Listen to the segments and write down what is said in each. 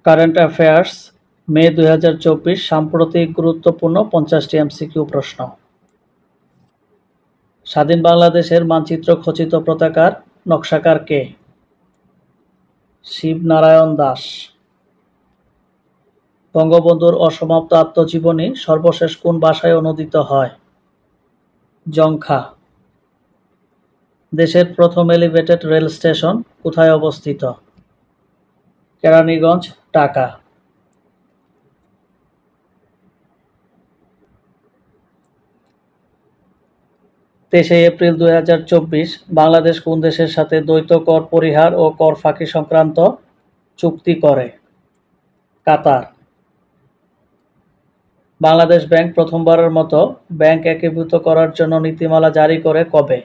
Current affairs মে 2024 সাম্প্রতিক গুরুত্বপূর্ণ 50টি MCQ প্রশ্ন। স্বাধীন বাংলাদেশের মানচিত্র খচিত পতাকার নকশাকার কে? শিবনারায়ণ দাস। বঙ্গবন্ধুর অসমাপ্ত আত্মজীবনী সর্বশেষ কোন ভাষায় অনূদিত হয়? জংখা। দেশের প্রথম এলিভেটেড রেল স্টেশন কোথায় অবস্থিত? কেরানীগঞ্জ, ঢাকা। 23 এপ্রিল 2024 বাংলাদেশ কোন দেশের সাথে দ্বৈত কর পরিহার ও কর ফাঁকি সংক্রান্ত চুক্তি করে? কাতার। বাংলাদেশ ব্যাংক প্রথমবারের মতো ব্যাংক একীভূত করার জন্য নীতিমালা জারি করে কবে?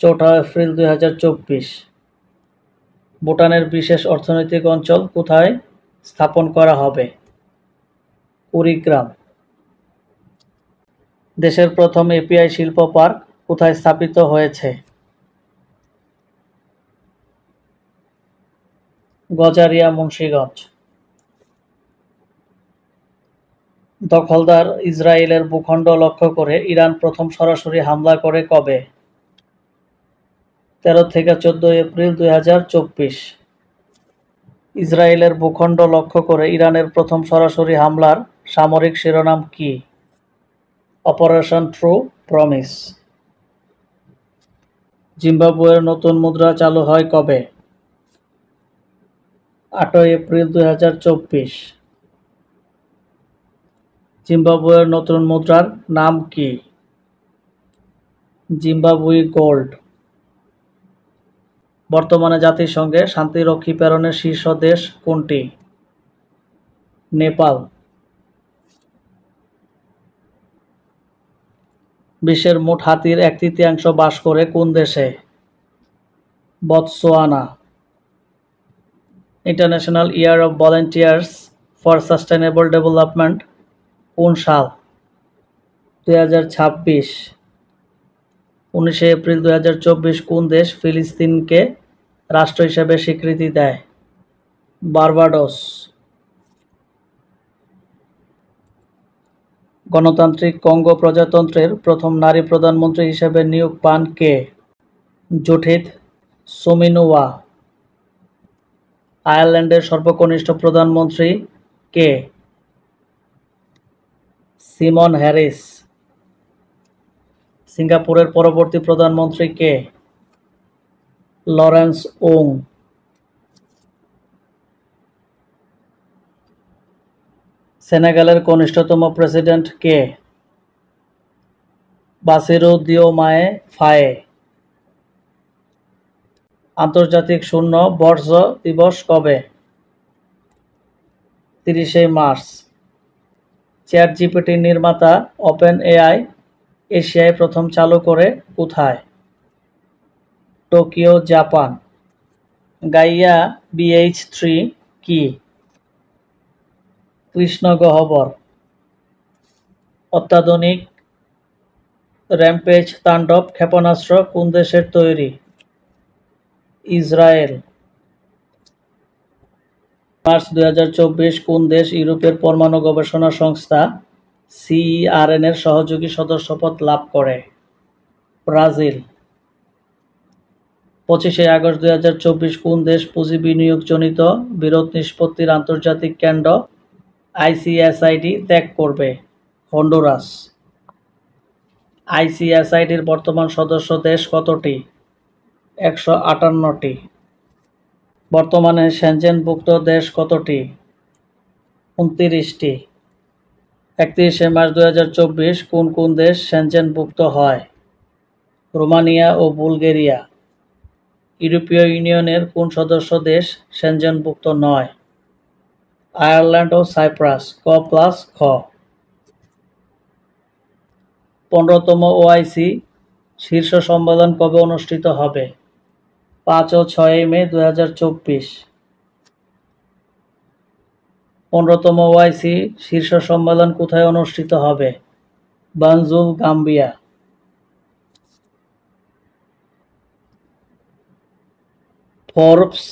4 এপ্রিল 2024। ভুটানের বিশেষ অর্থনৈতিক অঞ্চল কোথায় স্থাপন করা হবে? কুড়িগ্রাম। দেশের প্রথম এপিআই শিল্প পার্ক কোথায় স্থাপিত হয়েছে? গজারিয়া, মুন্সিগঞ্জ। দখলদার ইসরায়েলের ভূখণ্ড লক্ষ্য করে ইরান প্রথম সরাসরি হামলা করে কবে? 13 থেকে 14 এপ্রিল 2024। ইসরায়েলের ভূখণ্ড লক্ষ্য করে ইরানের প্রথম সরাসরি হামলার সামরিক শিরোনাম কি? Operation true promise. জিম্বাবুয়ের নতুন মুদ্রা চালু হয় কবে? 8 এপ্রিল 2024। জিম্বাবুয়ের নতুন মুদ্রার নাম কি? জিম্বাবুই গোল্ড। বর্তমানে জাতিসংঘে শান্তিরক্ষী প্রেরণের শীর্ষ দেশ কোনটি? নেপাল। বিশ্বের মোট হাতির 1/3 বাস করে কোন দেশে? Botswana. International year of volunteers for sustainable development কোন সাল? 2026। 19 এপ্রিল 2024 কোন দেশ ফিলিস্তিনকে রাষ্ট্র হিসেবে স্বীকৃতি দেয়? বার্বাডোস। গণতান্ত্রিক কঙ্গো প্রজাতন্ত্রের প্রথম নারী প্রধানমন্ত্রী হিসেবে নিয়োগ পান কে? জুডিথ সুমিনুয়া। আয়ারল্যান্ডের সর্বকনিষ্ঠ প্রধানমন্ত্রী কে? Simon Harris. সিঙ্গাপুরের পরবর্তী প্রধানমন্ত্রী কে? লরেন্স ওং। সেনেগালের কনিষ্ঠতম প্রেসিডেন্ট কে? বাসিরু দিওমায়ে ফায়ে। আন্তর্জাতিক শূন্য বর্জ্য দিবস কবে? 30 মার্চ। চ্যাটজিপিটির নির্মাতা ওপেন এআই এশিয়ায় প্রথম চালু করে কোথায়? Tokyo, Japan. গাইয়া BH3 কি? কৃষ্ণগহ্বর। অত্যাধুনিক র্যাম্পেজ তাণ্ডব ক্ষেপণাস্ত্র কোন দেশের তৈরি? ইসরায়েল। মার্চ 2024 কোন দেশ ইউরোপের পরমাণু গবেষণা সংস্থা CERN এর সহযোগী সদস্যপদ লাভ করে? ব্রাজিল। 25 আগস্ট 2024 কোন দেশ পুঁজি বিনিয়োগজনিত বিরোধ নিষ্পত্তির আন্তর্জাতিক কেন্দ্র ICSID ত্যাগ করবে? হন্ডুরাস। ICSIDর বর্তমান সদস্য দেশ কতটি? 158টি। বর্তমানে সেনজেনভুক্ত দেশ কতটি? 29টি। 31 মার্চ 2024 কোন কোন দেশ সেনজেনভুক্ত হয়? রোমানিয়া ও বুলগেরিয়া। ইউরোপীয় ইউনিয়নের কোন সদস্য দেশ সেনজেনভুক্ত নয়? আয়ারল্যান্ড ও সাইপ্রাস। ক+খ। 15তম OIC শীর্ষ সম্মেলন কবে অনুষ্ঠিত হবে? 5 ও 6 মে 2024। 15তম OIC শীর্ষ সম্মেলন কোথায় অনুষ্ঠিত হবে? বানজুল, গাম্বিয়া। ফোর্বস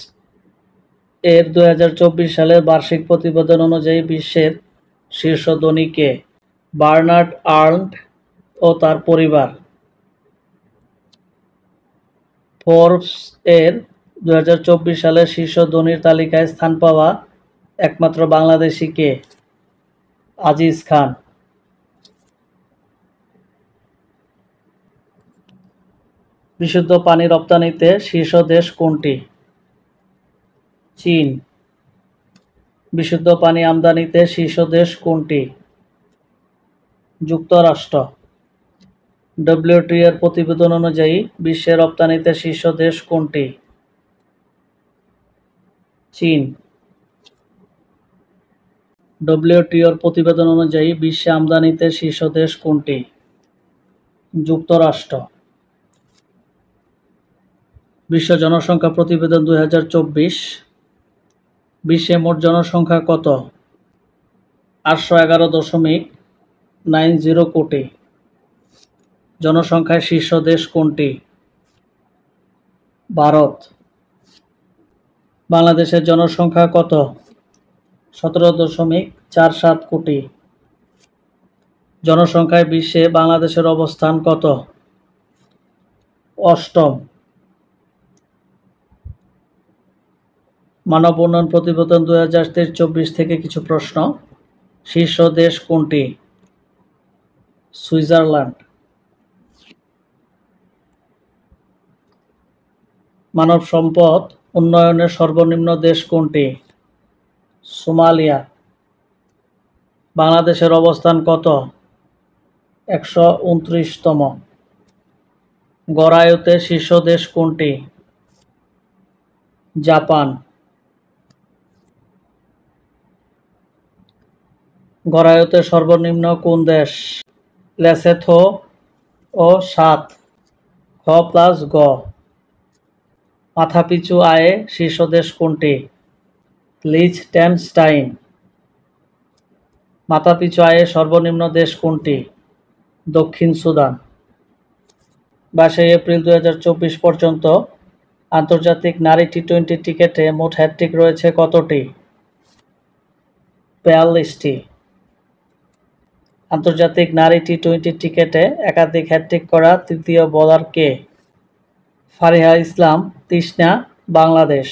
এর 2024 সালের বার্ষিক প্রতিবেদন অনুযায়ী বিশ্বের শীর্ষ ধনী কে? বার্নার্ড আর্নল্ড ও তার পরিবার। ফোর্বস এর 2024 সালের শীর্ষ ধনীর তালিকায় স্থান পাওয়া একমাত্র বাংলাদেশি কে? আজিজ খান। বিশুদ্ধ পানি রপ্তানিতে শীর্ষ দেশ কোনটি? চীন। বিশুদ্ধ পানি আমদানিতে শীর্ষ দেশ কোনটি? যুক্তরাষ্ট্র। ডব্লিউটিও এর প্রতিবেদন অনুযায়ী বিশ্বে রপ্তানিতে শীর্ষ দেশ কোনটি? চীন। ডব্লিউটিও এর প্রতিবেদন অনুযায়ী বিশ্বে আমদানিতে শীর্ষ দেশ কোনটি? যুক্তরাষ্ট্র। বিশ্ব জনসংখ্যা প্রতিবেদন 2024। বিশ্বে মোট জনসংখ্যা কত? 811.90 কোটি। জনসংখ্যায় শীর্ষ দেশ কোনটি? ভারত। বাংলাদেশের জনসংখ্যা কত? 17.47 কোটি। জনসংখ্যায় বিশ্বে বাংলাদেশের অবস্থান কত? অষ্টম। মানব উন্নয়ন প্রতিবেদন 2023-24 থেকে কিছু প্রশ্ন। শীর্ষ দেশ কোনটি? সুইজারল্যান্ড। মানব সম্পদ উন্নয়নের সর্বনিম্ন দেশ কোনটি? সোমালিয়া। বাংলাদেশের অবস্থান কত? 129তম। গড় আয়ুতে শীর্ষ দেশ কোনটি? জাপান। গড় আয়ুতে সর্বনিম্ন কোন দেশ? লেসোথো ও 7। খ প্লাস গ। মাথাপিছু আয়ে শীর্ষ দেশ কোনটি? লিচটেনস্টাইন। মাথাপিছু আয়ে সর্বনিম্ন দেশ কোনটি? দক্ষিণ সুদান। 22 এপ্রিল 2024 পর্যন্ত আন্তর্জাতিক নারী টি-20 ক্রিকেটে মোট হ্যাট্রিক রয়েছে কতটি? 42টি। আন্তর্জাতিক নারী টি-20 ক্রিকেটে একাধিক হ্যাট্রিক করা তৃতীয় বোলার কে? ফারিহা ইসলাম তৃষ্ণা, বাংলাদেশ।